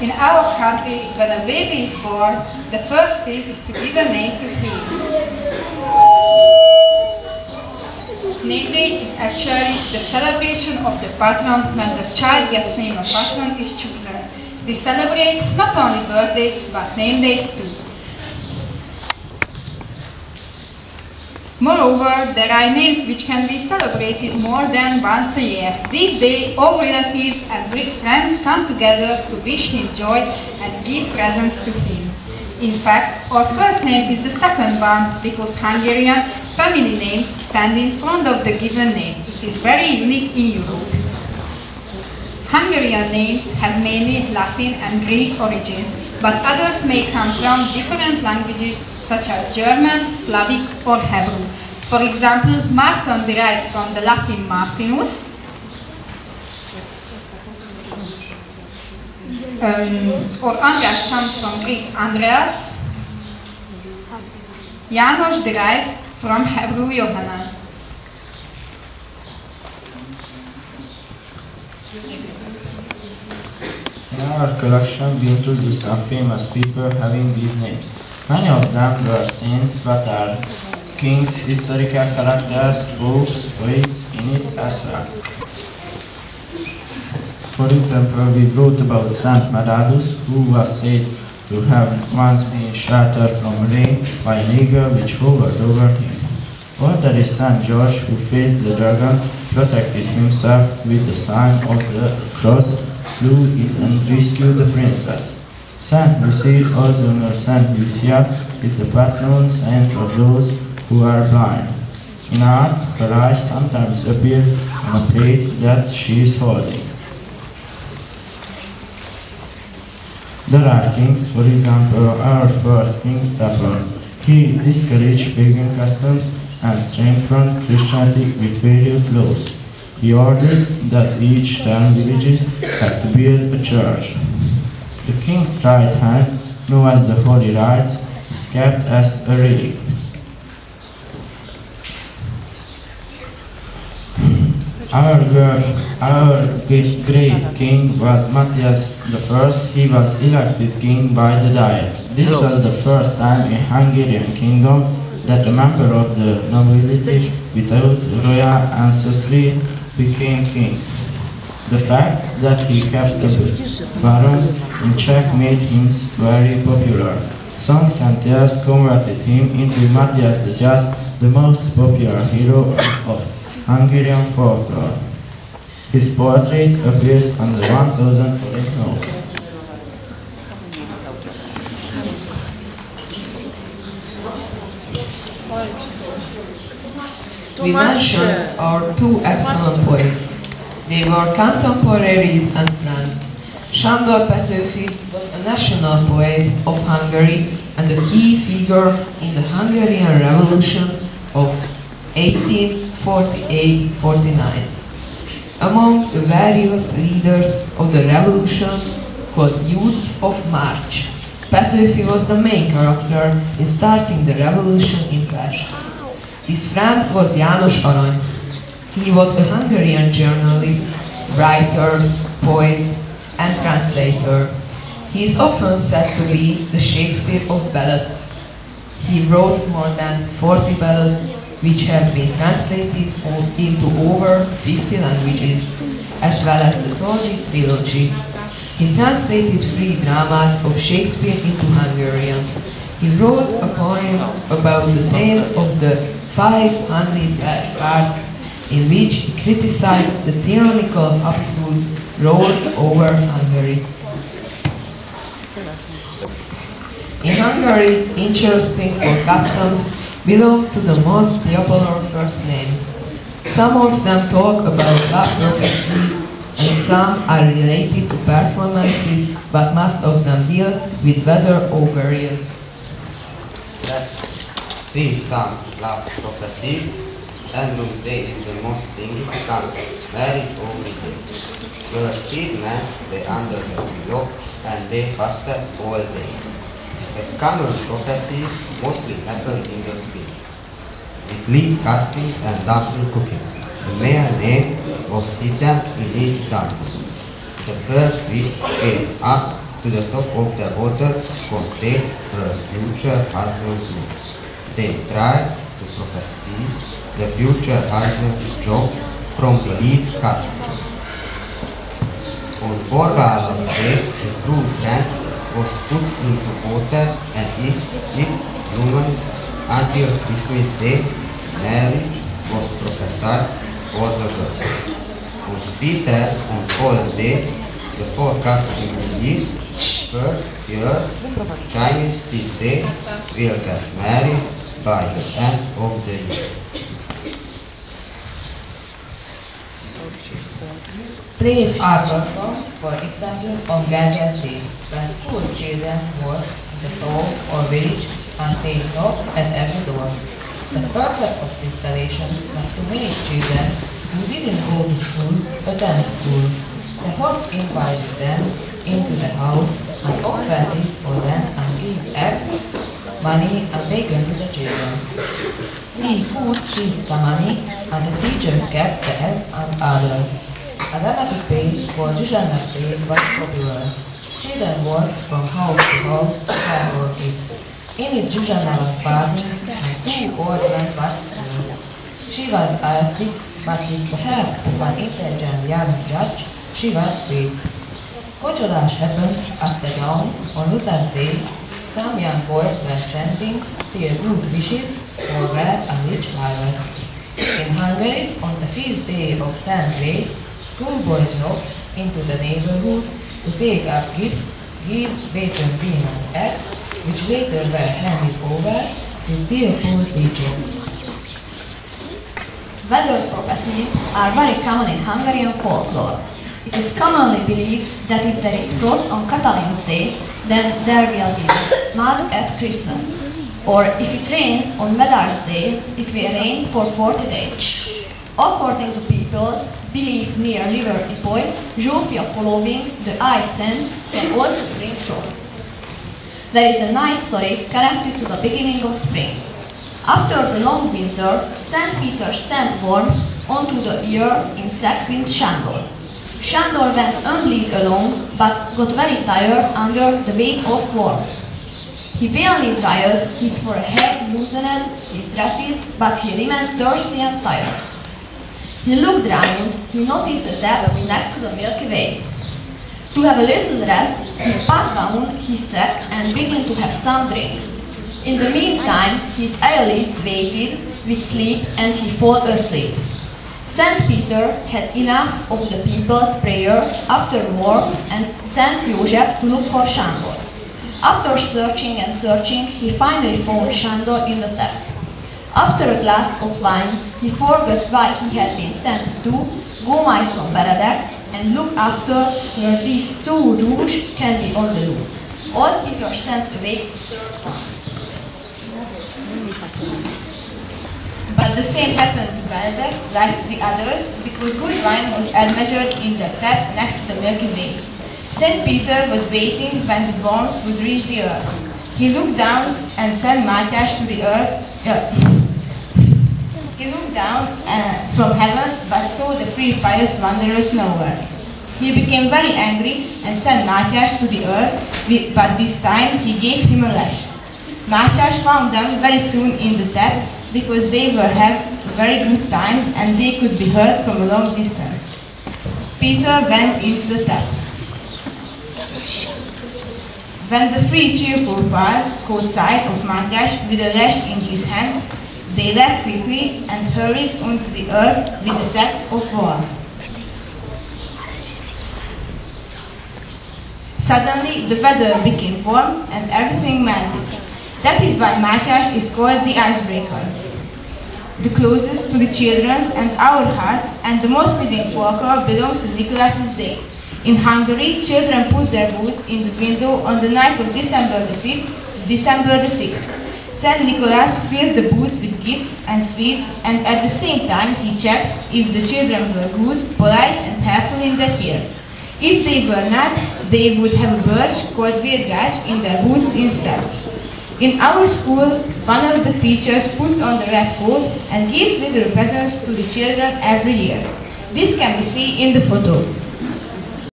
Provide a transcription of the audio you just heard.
In our country, when a baby is born, the first thing is to give a name to him. Name day is actually the celebration of the patron when the child gets named a patron is chosen. They celebrate not only birthdays but name days too. Moreover, there are names which can be celebrated more than once a year. This day, all relatives and friends come together to wish him joy and give presents to him. In fact, our first name is the second one because Hungarian family names stand in front of the given name. It is very unique in Europe. Hungarian names have mainly Latin and Greek origins, but others may come from different languages such as German, Slavic or Hebrew. For example, Martin derives from the Latin Martinus, or András comes from Greek Andreas. János derives from Hebrew Yohanan. In our collection, we introduce some famous people having these names. Many of them were saints, but are kings, historical characters, popes, poets in it as well. For example, we wrote about Saint Medardus, who was said to have once been sheltered from rain by an eagle which hovered over him. Or there is Saint George, who faced the dragon, protected himself with the sign of the cross, slew it and rescued the princess. Saint Lucy, also known as Saint Lucia, is the patron saint of those who are blind. In art, her eyes sometimes appear on a plate that she is holding. There are kings, for example, our first king Stephen. He discouraged pagan customs and strengthened Christianity with various laws. He ordered that each 10 villages had to build a church. The king's right hand, known as the Holy Right, is kept as a relic. Our great king was Matthias I. He was elected king by the Diet. This was the first time in Hungarian kingdom that a member of the nobility without royal ancestry became king. The fact that he kept the barons in check made him very popular. Songs and tales converted him into Matthias the Just, the most popular hero of Hungarian folklore. His portrait appears on the 1000 forint note. We mention our two excellent poets. They were contemporaries and friends. Sándor Petőfi was a national poet of Hungary and a key figure in the Hungarian Revolution of 1848-49. Among the various leaders of the revolution called Youths of March, Petőfi was the main character in starting the revolution in Pest. His friend was János Arany. He was a Hungarian journalist, writer, poet, and translator. He is often said to be the Shakespeare of ballads. He wrote more than 40 ballads, which have been translated into over 50 languages, as well as the Toldi trilogy. He translated 3 dramas of Shakespeare into Hungarian. He wrote a poem about the tale of the 500 cards, in which he criticized the tyrannical Habsburg rule over Hungary. In Hungary, interesting for customs belong to the most popular first names. Some of them talk about luck prophecies, and some are related to performances, but most of them deal with weather auguries. Let's see some luck prophecies. Edmund Day is the most significant marriage origin. Your seedmen, they under the pillow and they fasted all day. The common prophecies mostly happen in the spring, with leaf casting and double cooking. The male name was hidden in each dance. The first week came up to the top of the water contained her future husband's room. They tried to prophesy the future husband's job from the lead castle. On Forgal's day, the true friend was put into water and it human until Christmas Day. Marriage was prophesied for the girl. On Peter on Paul's day, the forecasting believed first year Chinese this day will get married by the end of the year. Plays are performed, for example, on Ganges Day, when school children work in the town or village and take knock at every door. The purpose of this installation was to make children who didn't go to school attend school. The host invited them into the house and offered it for them and gave eggs, money and bacon to the children. He could keep the money and the teacher kept the eggs and others. A dramatic page for Zsuzsanna's Day was popular. Children worked from house to house to handle it. In it, Zsuzsanna was partner and two old men was school. She was artistic, but with the help of an intelligent young judge, she was freed. Kocsolás happened at the dawn on Luther's Day. Some young boys were chanting their good wishes for wealth and rich harvest. In Hungary, on the feast day of St. Grace, schoolboys knocked into the neighborhood to take up gifts, bacon, bean and eggs, which later were handed over to their full teacher. Weather prophecies are very common in Hungarian folklore. It is commonly believed that if there is frost on Catalin's Day, then there will be mud at Christmas. Or if it rains on Magyar's Day, it will rain for 40 days. According to people's belief near River Ipoly, Zsófia following the ice sands can also bring frost. There is a nice story connected to the beginning of spring. After the long winter, St. Peter sent warmth onto the earth in Szekvin Sándor. Sándor went only along, but got very tired under the weight of warmth. He barely dried his forehead, loosened his dresses, but he remained thirsty and tired. He looked round, he noticed the tap next to the Milky Way. To have a little rest, he sat down his sack and began to have some drink. In the meantime, his eyelids waited with sleep and he fell asleep. St. Peter had enough of the people's prayer after warmth and sent József to look for Sándor. After searching and searching, he finally found Sándor in the tap. After a glass of wine, he forgot why he had been sent to Gómajszon Beredek and look after where these two rouges can be on the loose. Old Peter sent away. But the same happened to Beredek, like to the others, because good wine was admeasured in the tap next to the Milky Way. St. Peter was waiting when the warmth would reach the earth. He looked down and sent Mátyás to the earth. He looked down from heaven, but saw the three pious wanderers nowhere. He became very angry and sent Mátyás to the earth, but this time he gave him a lash. Mátyás found them very soon in the tap, because they were having a very good time and they could be heard from a long distance. Peter went into the tap. When the three cheerful boys caught sight of Mátyás with a lash in his hand, they left quickly and hurried onto the earth with a sack of warmth. Suddenly the weather became warm and everything melted. That is why Mátyás is called the icebreaker. The closest to the children's and our heart and the most living folklore belongs to Nicholas's Day. In Hungary, children put their boots in the window on the night of December the 5th to December the 6th. Saint Nicholas fills the boots with gifts and sweets, and at the same time he checks if the children were good, polite and helpful in that year. If they were not, they would have a birch called virgács in their boots instead. In our school, one of the teachers puts on the red coat and gives little presents to the children every year. This can be seen in the photo.